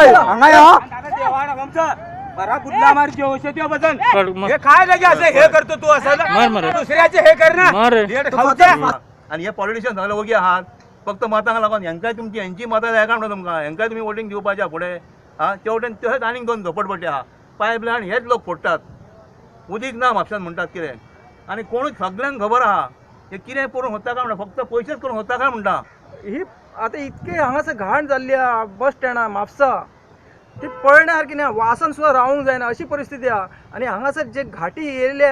हांगा या बरा बुद्धला मार जेवशे त्यो बदन हे काय लगे असं हे करतो तू असं दुसऱ्याचे हे कर ना आणि हे पॉलिटिशियन सगळे ओगी आहात फक्त मतांक लागून हेंकाय तुमची यांची मतां जाय काय म्हणटा तुमकां हेंकाय तुम्ही वोटींग दिवपाच्या फुडें हा तेवटेन तशेंच आनीक दोन झोपडपट्टी आहा पायपलायन हेच लोक फोडटात उदीक ना म्हापशान म्हणटात कितें आनी कोणूच सगळ्यांक खबर आहा हे कितें करून होता काय म्हणटा फक्त पयशेच करून होता काय म्हणटा ही आता इतके हांगासर घाण जाल्ली आहा बस स्टँडा म्हापसा ती पळण्यार की नाही वासान सुद्धा रावूंक जायना अशी परिस्थिती आहा आणि हांगासर जे घाटी येयले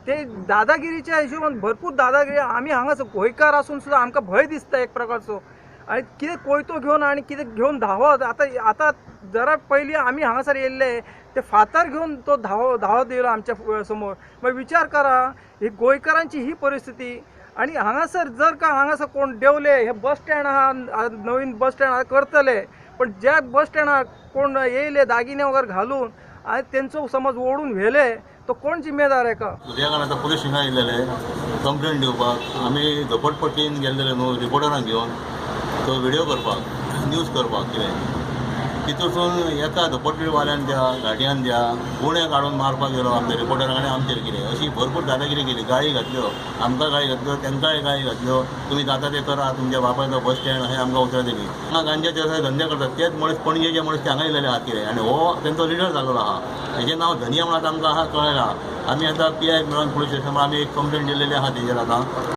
ते दादागिरीच्या हिशोबान भरपूर दादागिरी आमी हांगासर गोंयकार आसून सुद्धा आमकां भंय दिसता एक प्रकारचो आणि कितें कोयतो घेवन आणि कितें घेवन धांवत आतां जरा पयलीं आमी हांगासर येयल्ले ते फातर घेवन तो धांवत येयलो आमच्या समोर मागीर विचार करा ही गोंयकारांची ही परिस्थिती आणि हांगासर जर का हांगासर कोण देवले हे बस स्टँड आहा नवीन बस स्टँड करतले पण ज्या बस स्टँडार कोण येयले दागिने वगैरे घालून आणि त्यांचो समज ओढून व्हेले तो कोण जिम्मेदार आहे का उद्या आतां पुलीस हिंगा येयलेले कंप्लेंट दिवपाक आमी झोपडपट्टीन गेल्लेले न्हू रिपोर्टरांक घेवन तो व्हिडिओ करपाक न्यूज करपाक कितें तितून एका झोपडपट्टीवाल्यान द्या गाडयान द्या गुणे काडून मारपाक गेलो आमच्या रिपोर्टरांक आनी आमचेर कितें अशी भरपूर दादागिरी केली गाळी घातल्यो आमकां गाळी घातल्यो तेंकांय गाळी घातल्यो तुमी जाता ते करा तुमच्या बापायचो बस स्टँड अशें आमकां उतरां दिली हांगा गांजाचे अशे धंदे करतात तेच मनीस पणजेचे मनीस ते हांगा येयलेले आहात कितें आनी हो तेंचो लिडर जाल्लो आहा हेजें नांव धनिया म्हणून आमकां आहा कळ्ळां आमी आतां PI मेळोन पुलीस स्टेशन आमी एक कंप्लेंट दिल्लेली आहा तेजेर आतां